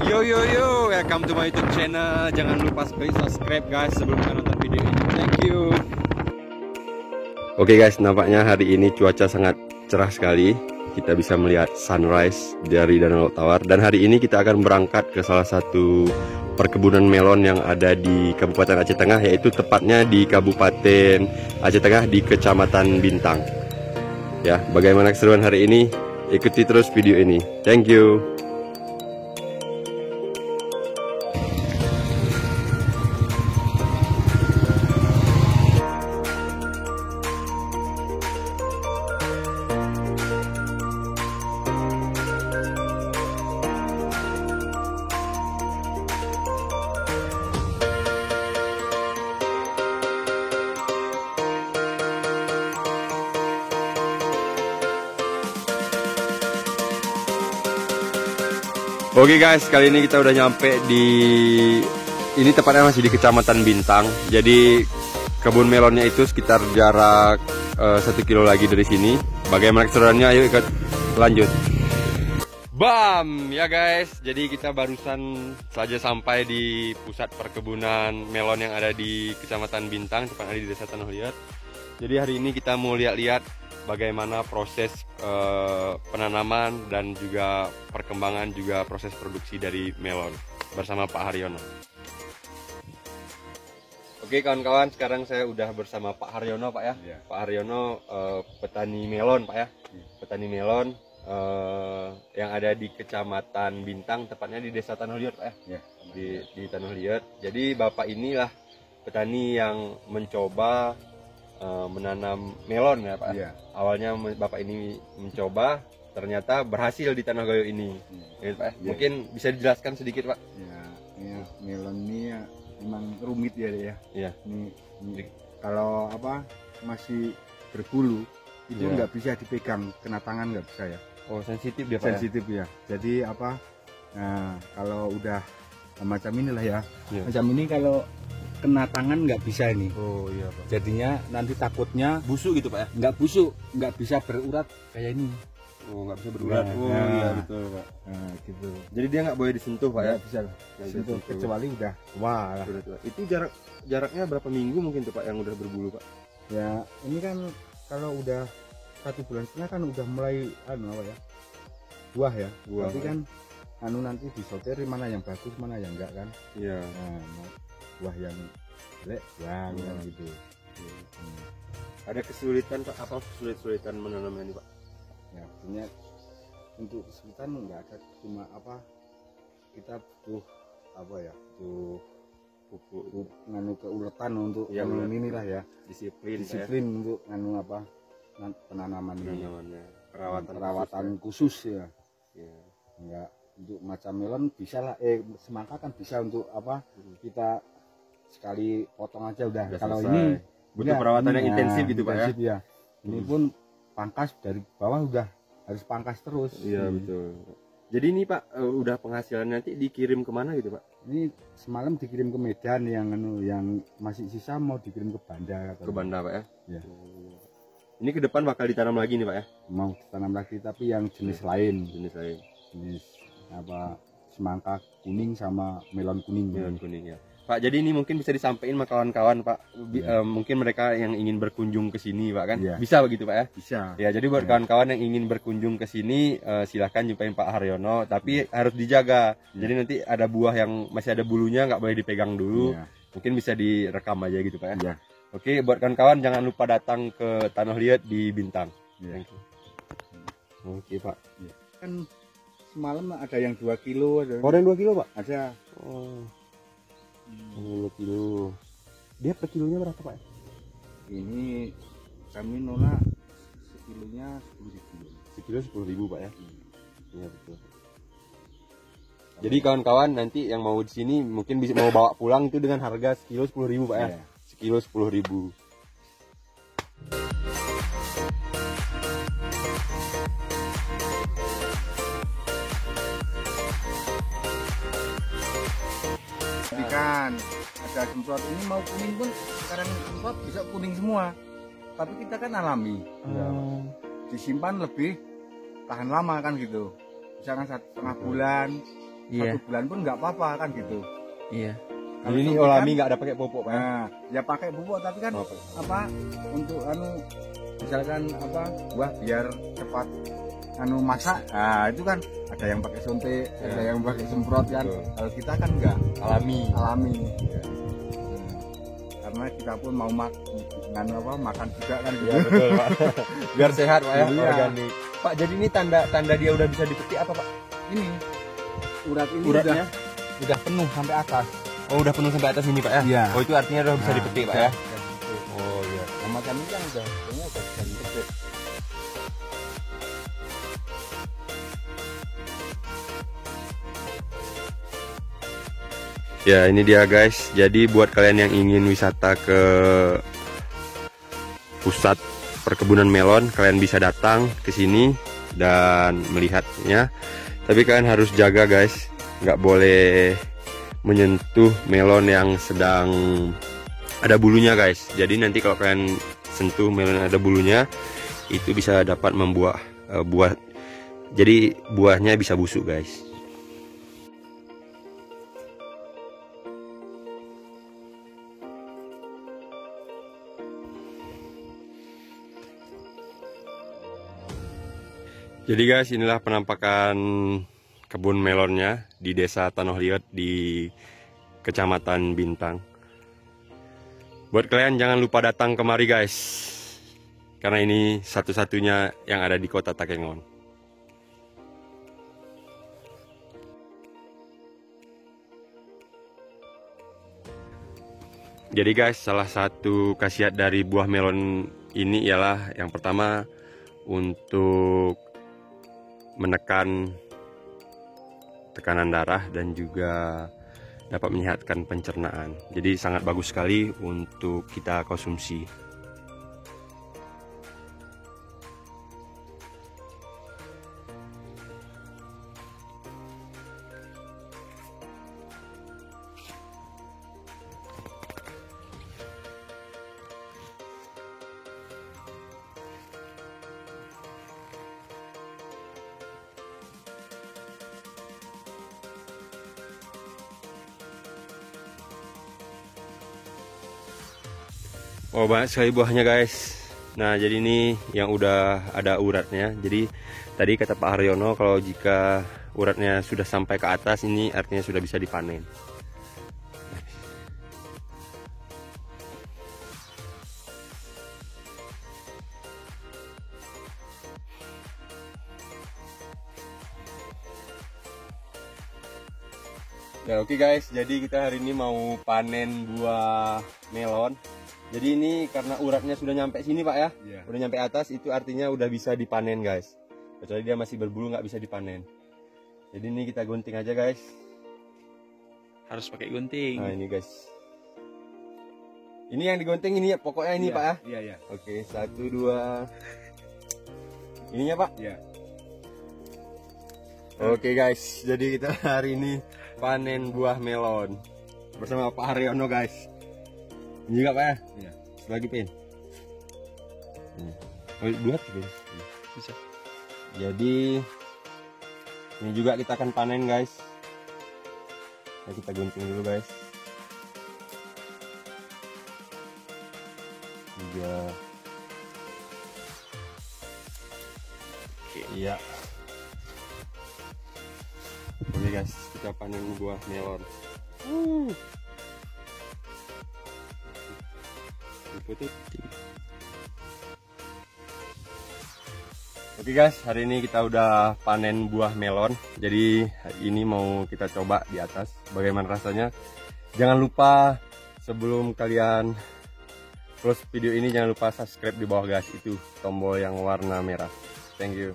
Yo, welcome to my YouTube channel. Jangan lupa subscribe guys sebelum kita nonton video ini. Thank you. Oke guys, nampaknya hari ini cuaca sangat cerah sekali. Kita bisa melihat sunrise dari Danau Laut Tawar. Dan hari ini kita akan berangkat ke salah satu perkebunan melon yang ada di Kabupaten Aceh Tengah, yaitu tepatnya di Kabupaten Aceh Tengah di Kecamatan Bintang. Ya, bagaimana keseruan hari ini? Ikuti terus video ini. Thank you. Oke guys, kali ini kita udah nyampe di ini, tepatnya masih di Kecamatan Bintang. Jadi kebun melonnya itu sekitar jarak 1 kilo lagi dari sini. Bagaimana keseruannya? Ayo ikut lanjut. Bam ya guys, jadi kita barusan saja sampai di pusat perkebunan melon yang ada di Kecamatan Bintang, tepatnya di Desa Tanah Liat. Jadi hari ini kita mau lihat-lihat bagaimana proses penanaman dan juga perkembangan, juga proses produksi dari melon bersama Pak Haryono. Oke kawan-kawan, sekarang saya udah bersama Pak Haryono Pak ya. Pak Haryono petani melon Pak ya. Petani melon yang ada di Kecamatan Bintang, tepatnya di Desa Tanah Liat Pak ya. Di Tanah Liat. Jadi Bapak inilah petani yang mencoba menanam melon ya Pak. Awalnya Bapak ini mencoba, ternyata berhasil di Tanah Gayo ini. Ya, Pak. Mungkin bisa dijelaskan sedikit Pak. Ya, melon ini ya memang rumit ya. Iya. Ini kalau apa masih berbulu itu nggak bisa dipegang, kena tangan nggak bisa ya. Oh, sensitif dia Pak. Sensitif ya. Jadi apa? Nah, kalau udah macam inilah ya. Macam ini kalau kena tangan nggak bisa ini. Oh iya Pak. Jadinya nanti takutnya Busuk gitu Pak ya? nggak busuk, nggak bisa berurat kayak ini. Oh, nggak bisa berurat. Iya betul Pak. Nah, gitu. Jadi dia nggak boleh disentuh Pak ya? Nggak bisa disentuh, kecuali udah wah lah. Itu jaraknya berapa minggu mungkin tuh Pak yang udah berbulu Pak? Ya ini kan kalau udah 1 bulan setengah kan udah mulai buah ya. Tapi kan nanti disortir mana yang bagus mana yang enggak kan. Iya. Nah, buah yang jelek buang kan gitu. Ada kesulitan Pak, apa kesulitan menanamnya ini Pak? Ya punya untuk kesulitan nggak ada, cuma apa kita butuh butuh pupuk keuletan untuk inilah ya, disiplin untuk penanamannya, perawatan khusus ya. Enggak untuk macam melon bisa lah, semangka kan bisa untuk kita sekali potong aja udah. Kalau ini butuh perawatan yang intensif gitu Pak ya. Ini pun pangkas dari bawah udah harus pangkas terus. Iya betul. Jadi ini Pak udah penghasilan nanti dikirim kemana gitu Pak? Ini semalam dikirim ke Medan, yang masih sisa mau dikirim ke Banda. Ke Banda Pak ya? Ya. Ini ke depan bakal ditanam lagi nih Pak ya? Mau ditanam lagi tapi yang jenis lain. Jenis semangka kuning sama melon kuning. Melon kuning ya. Pak, jadi ini mungkin bisa disampaikan sama kawan-kawan Pak. Mungkin mereka yang ingin berkunjung ke sini Pak kan? Bisa begitu Pak ya? Bisa. Ya, jadi buat kawan-kawan yang ingin berkunjung ke sini silahkan jumpain Pak Haryono, tapi harus dijaga. Jadi nanti ada buah yang masih ada bulunya nggak boleh dipegang dulu. Mungkin bisa direkam aja gitu Pak ya. Oke, buat kawan-kawan jangan lupa datang ke Tanah Liat di Bintang. Oke Pak. Kan semalam ada yang 2 kilo ada. Oh, ada yang 2 kilo Pak? Ada. Oh. 2 kilo. Dia per kilonya berapa Pak? Ini kami nolak sekilonya 10.000. Sekilo 10.000 Pak ya? Iya betul. Jadi kawan-kawan nanti yang mau di sini mungkin bisa mau bawa pulang itu dengan harga sekilo 10.000 Pak ya? Sekilo 10.000. Ikan ada semprot ini mau kuning pun sekarang semprot bisa kuning semua, tapi kita kan alami. Disimpan lebih tahan lama kan gitu, misalkan 1,5 bulan 1 bulan pun nggak apa-apa kan gitu. Iya. Kalau ini Olami nggak ada pakai pupuk, Pak. Nah, ya pakai pupuk tapi kan apa untuk misalkan buah biar cepat masak. Nah, itu kan ada yang pakai suntik, ada yang pakai semprot kan. Kalau kita kan enggak alami. Ya. Karena kita pun mau makan juga kan gitu. Ya, betul, Pak. Biar sehat, Pak ya, Iya. organik. Pak, jadi ini tanda dia udah bisa dipetik apa, Pak? Ini urat ini Uratnya udah penuh sampai atas. oh, udah penuh sampai atas ini, Pak ya? Iya. Oh, itu artinya udah bisa dipetik, Pak ya? Oh iya. Nah, macam ini kan udah bisa dipetik. Ya, ini dia guys. Jadi buat kalian yang ingin wisata ke pusat perkebunan melon, kalian bisa datang ke sini dan melihatnya. Tapi kalian harus jaga guys, nggak boleh menyentuh melon yang sedang ada bulunya guys. Jadi nanti kalau kalian sentuh melon yang ada bulunya, itu bisa dapat membuat buah. Jadi buahnya bisa busuk guys. Jadi guys, inilah penampakan kebun melonnya di Desa Tanoh Liat di Kecamatan Bintang. Buat kalian jangan lupa datang kemari guys, karena ini satu-satunya yang ada di Kota Takengon. Jadi guys, salah satu khasiat dari buah melon ini ialah yang pertama untuk menekan tekanan darah dan juga dapat menyehatkan pencernaan. Jadi sangat bagus sekali untuk kita konsumsi. Oh, banyak sekali buahnya guys. Nah, jadi ini yang udah ada uratnya. Jadi tadi kata Pak Haryono, kalau jika uratnya sudah sampai ke atas, ini artinya sudah bisa dipanen. Ya oke guys, jadi kita hari ini mau panen buah melon. Jadi ini karena uratnya sudah nyampe sini Pak ya, udah nyampe atas, itu artinya udah bisa dipanen guys. Kecuali dia masih berbulu nggak bisa dipanen. Jadi ini kita gunting aja guys. Harus pakai gunting. Nah ini guys. Ini yang digunting ini ya, pokoknya ini Pak ya. Iya iya. Oke, 1, 2. Ininya Pak. Iya. Oke guys, jadi kita hari ini panen buah melon bersama Pak Haryono guys. Ini juga Pak ya? Iya. Lagi pin. Oh, 2 pin. Bisa. Jadi ini juga kita akan panen guys. Nah, kita gunting dulu guys. 3. Oke, iya. Oke guys, kita panen buah melon. Oke guys, hari ini kita udah panen buah melon. Jadi ini mau kita coba di atas bagaimana rasanya. Jangan lupa sebelum kalian close video ini, jangan lupa subscribe di bawah guys, itu tombol yang warna merah. Thank you.